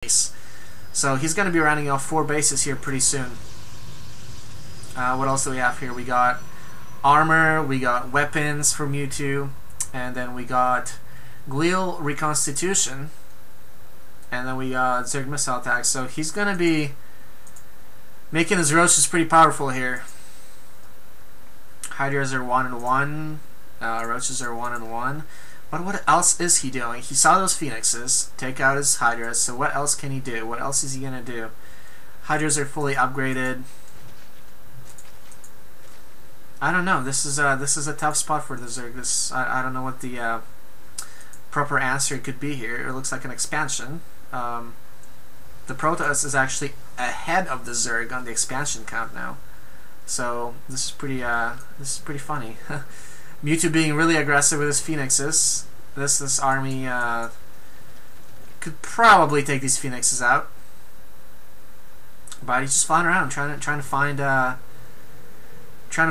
base. So he's going to be rounding off 4 bases here pretty soon. What else do we have here? We got armor, we got weapons for Mewtwo, and then we got glial reconstitution, and then we got Zerg missile attack. So he's going to be making his roaches pretty powerful here. Hydras are 1-1, roaches are 1-1. But what else is he doing? He saw those phoenixes take out his hydras, so what else can he do? What else is he gonna do? Hydras are fully upgraded. I don't know. This is a tough spot for the Zerg. I don't know what the proper answer could be here. It looks like an expansion. The Protoss is actually ahead of the Zerg on the expansion count now. So this is pretty funny. Mewtwo being really aggressive with his phoenixes. This army could probably take these phoenixes out, but he's just flying around trying to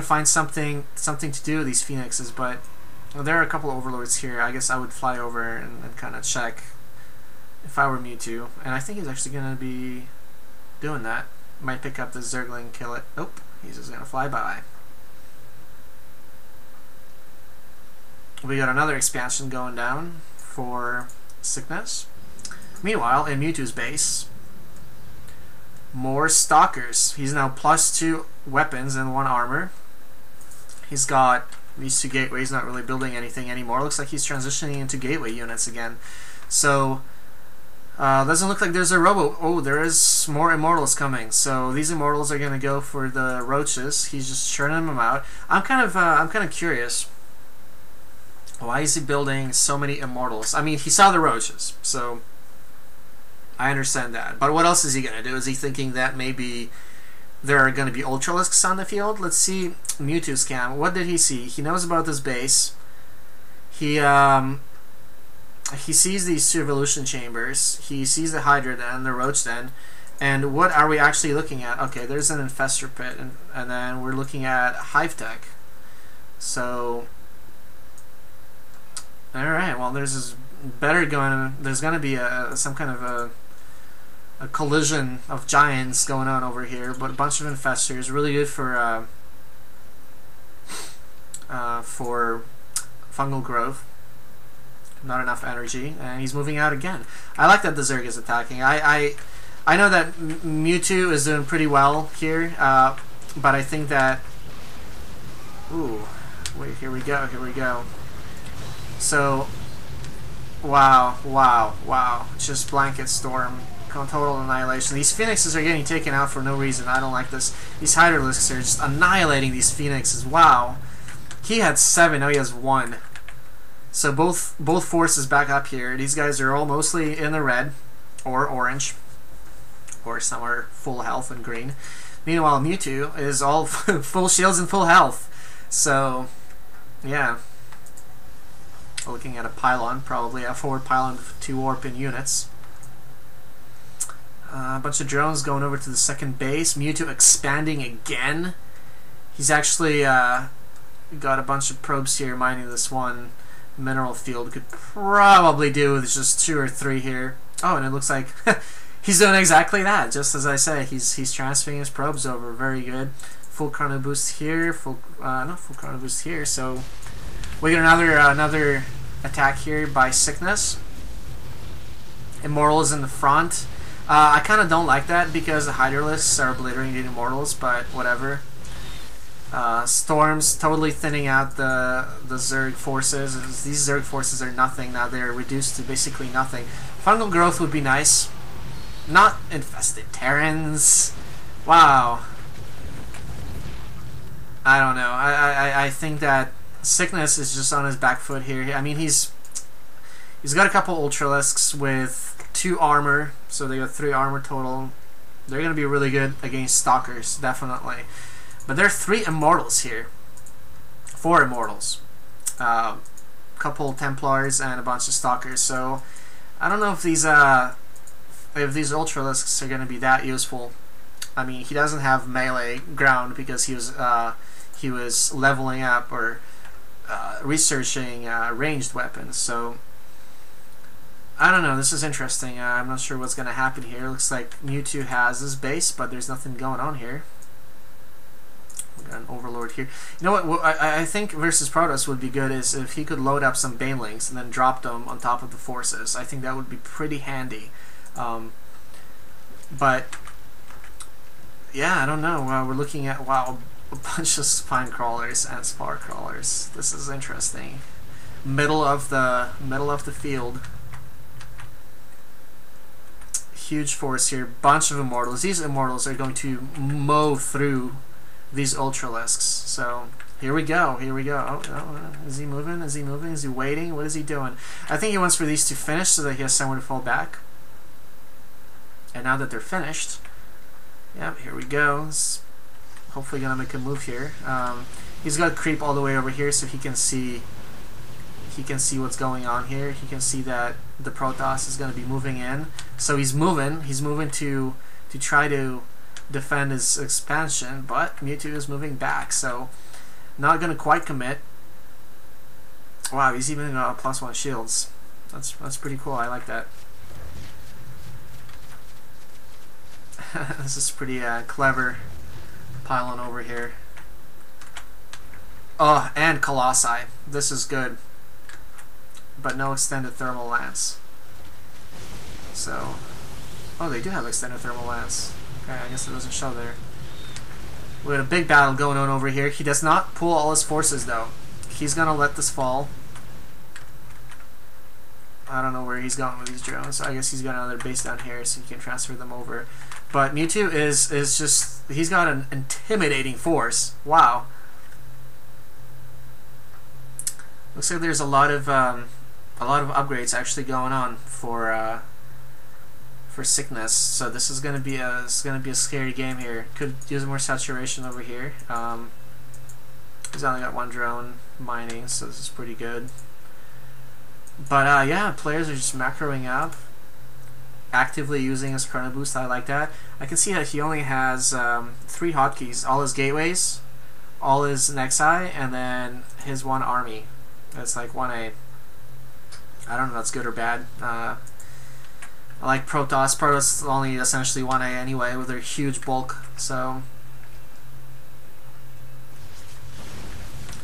find something to do with these phoenixes. But there are a couple of overlords here. I guess I would fly over and kind of check if I were Mewtwo, and I think he's actually gonna be doing that. Might pick up the Zergling, kill it. Nope, he's just gonna fly by. We got another expansion going down for SycknesS. Meanwhile, in Mewtwo's base, more stalkers. He's now +2 weapons and 1 armor. He's got these 2 gateways, not really building anything anymore. Looks like he's transitioning into gateway units again. So, doesn't look like there's a robo. Oh, there is more immortals coming. So these immortals are gonna go for the roaches. He's just churning them out. I'm kind of curious. Why is he building so many immortals? I mean, he saw the roaches, so I understand that. But what else is he gonna do? Is he thinking that maybe there are gonna be Ultralisks on the field? Let's see Mewtwo's cam. What did he see? He knows about this base. He sees these 2 evolution chambers. He sees the Hydra den, the Roach den, and what are we actually looking at? Okay, there's an Infestor pit, and then we're looking at Hive Tech. So, all right. Well, there's gonna be some kind of a collision of giants going on over here, but a bunch of Infestors, really good for fungal growth. Not enough energy, and he's moving out again. I like that the Zerg is attacking. I know that Mewtwo is doing pretty well here, but I think that... Ooh, wait, here we go. So, wow. Just blanket storm. Total annihilation. These phoenixes are getting taken out for no reason. I don't like this. These Hydralisks are just annihilating these phoenixes. Wow. He had 7, now he has 1. So both forces back up here. These guys are all mostly in the red or orange, or some are full health and green. Meanwhile, Mewtwo is all full shields and full health. So, yeah. Looking at a pylon, probably a forward pylon with 2 warping units. A bunch of drones going over to the second base. Mewtwo expanding again. He's actually got a bunch of probes here mining this one mineral field. Could probably do with just 2 or 3 here. Oh, and it looks like he's doing exactly that, just as I say. He's transferring his probes over. Very good. Full chrono boost here. Not full chrono boost here. So we get another attack here by SycknesS. Immortals in the front. I kind of don't like that because the Hydralisks are obliterating the Immortals, but whatever. Storms totally thinning out the Zerg forces. These Zerg forces are nothing now. They're reduced to basically nothing. Fungal growth would be nice. Not infested Terrans. Wow. I don't know. I think that SycknesS is just on his back foot here. I mean, he's got a couple Ultralisks with 2 armor, so they got 3 armor total. They're gonna be really good against Stalkers, definitely. But there are 3 immortals here. 4 immortals. Couple Templars and a bunch of Stalkers. So I don't know if these Ultralisks are going to be that useful. I mean, he doesn't have melee ground because he was leveling up or researching ranged weapons. So I don't know. This is interesting. I'm not sure what's going to happen here. Looks like Mewtwo has his base, but there's nothing going on here. We got an Overlord here. You know what? I think versus Protoss would be good is if he could load up some Banelings and then drop them on top of the forces. I think that would be pretty handy. But yeah, I don't know. We're looking at a bunch of Spine Crawlers and Spar Crawlers. This is interesting. Middle of the field. Huge force here. Bunch of Immortals. These Immortals are going to mow through these Ultralisks. So here we go. Here we go. Oh, is he moving? Is he moving? Is he waiting? What is he doing? I think he wants for these to finish so that he has somewhere to fall back. And now that they're finished, yep, here we go. He's hopefully gonna make a move here. He's got to creep all the way over here so he can see. He can see what's going on here. He can see that the Protoss is going to be moving in. So he's moving. He's moving to try to defend his expansion, but Mewtwo is moving back. So not going to quite commit. Wow, he's even +1 shields. That's pretty cool. I like that. This is pretty clever. Pylon over here. Oh, and Colossi. This is good. But no extended thermal lance. So, oh, they do have extended thermal lance. Okay, I guess it doesn't show there. We had a big battle going on over here. He does not pull all his forces though. He's gonna let this fall. I don't know where he's going with these drones. I guess he's got another base down here so he can transfer them over. But Mewtwo is just, he's got an intimidating force. Wow. Looks like there's a lot of upgrades actually going on for SycknesS. So this is gonna be a scary game here. Could use more saturation over here. He's only got one drone mining, so this is pretty good. But yeah, players are just macroing up, actively using his Chrono Boost. I like that. I can see that he only has 3 hotkeys: all his gateways, all his Nexi, and then his one army. That's like 1A. I don't know if that's good or bad. I like Protoss. Protoss is only essentially 1A anyway with their huge bulk. So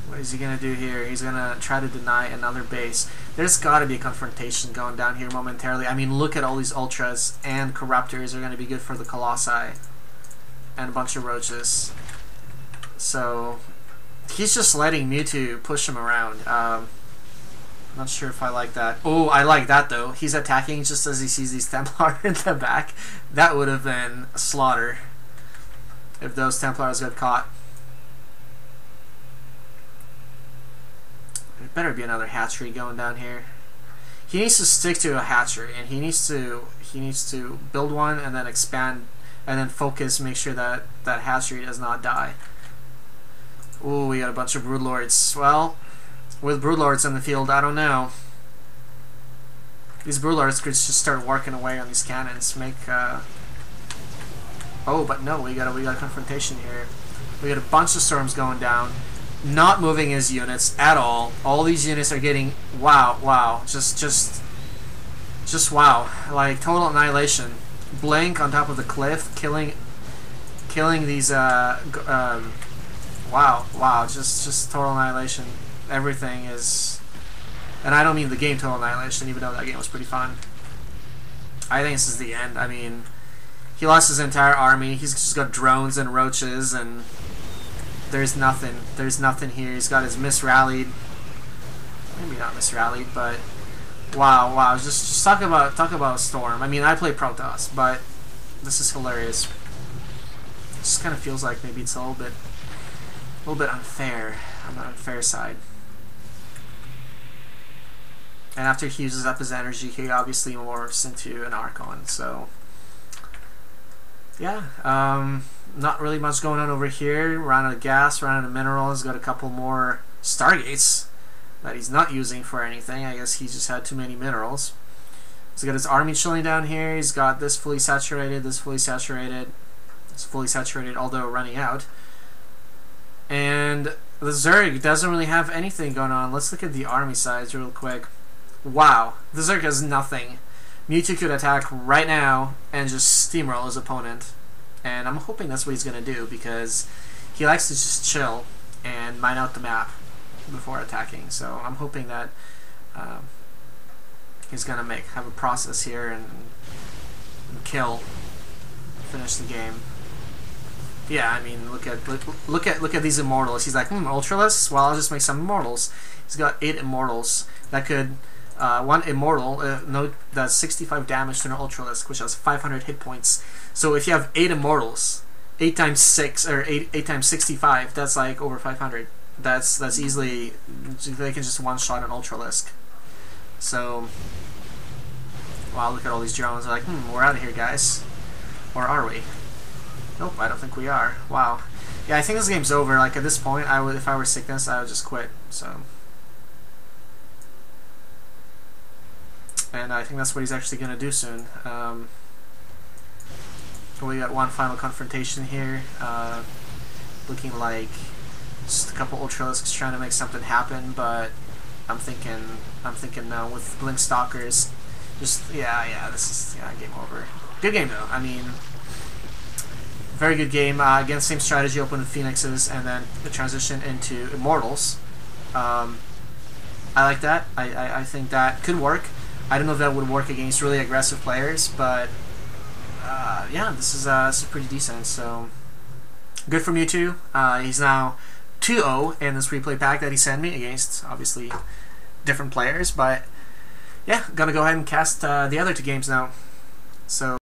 what is he gonna do here? He's gonna try to deny another base. There's gotta be a confrontation going down here momentarily. I mean, look at all these Ultras and Corruptors are gonna be good for the Colossi. And a bunch of Roaches. So he's just letting Mewtwo push him around. Not sure if I like that. Oh, I like that though. He's attacking just as he sees these Templar in the back. That would have been a slaughter if those Templars got caught. There better be another hatchery going down here. He needs to stick to a hatchery, and he needs to build one and then expand and then focus, make sure that that hatchery does not die. Ooh, we got a bunch of Broodlords. Well, with Broodlords in the field, I don't know. These Broodlords could just start working away on these cannons, make oh, but no, we got a confrontation here. We got a bunch of storms going down, not moving his units at all. All these units are getting wow, just wow, like total annihilation. Blink on top of the cliff, killing these wow, just total annihilation. Everything is, and I don't mean the game total annihilation, even though that game was pretty fun. I think this is the end. I mean, he lost his entire army. He's just got drones and roaches, and there's nothing. There's nothing here. He's got his misrallied, maybe not misrallied, but wow. Just talk about Storm. I mean, I play Protoss, but this is hilarious. It just kind of feels like maybe it's a little bit unfair on the unfair side. And after he uses up his energy, he obviously morphs into an Archon. So yeah, not really much going on over here. Ran out of gas, ran out of minerals. Got a couple more Stargates that he's not using for anything. I guess he just had too many minerals. He's got his army chilling down here. He's got this fully saturated, this fully saturated, this fully saturated, although running out. And the Zerg doesn't really have anything going on. Let's look at the army size real quick. Wow, the Zerg has nothing. Mewtwo could attack right now and just steamroll his opponent. And I'm hoping that's what he's going to do, because he likes to just chill and mine out the map before attacking. So I'm hoping that he's going to have a process here and finish the game. Yeah, I mean, look at these immortals. He's like, Ultralisk? Well, I'll just make some immortals. He's got 8 immortals that could... one immortal does 65 damage to an Ultralisk, which has 500 hit points. So if you have 8 immortals, 8 times 6 or 8 times 65, that's like over 500. That's easily, they can just one shot an Ultralisk. So wow, look at all these drones. They're like, we're out of here, guys. Or are we? Nope, I don't think we are. Wow. Yeah, I think this game's over. Like at this point, if I were SycknesS, I would just quit. So. And I think that's what he's actually going to do soon. We got one final confrontation here. Looking like just a couple Ultralisks trying to make something happen, but I'm thinking no, with Blink Stalkers, just this is game over. Good game though. I mean, very good game. Again, same strategy, open with Phoenixes, and then the transition into Immortals. I like that. I think that could work. I don't know if that would work against really aggressive players, but yeah, this is pretty decent. So good for Mewtwo. He's now 2-0 in this replay pack that he sent me against obviously different players. But yeah, gonna go ahead and cast the other 2 games now. So.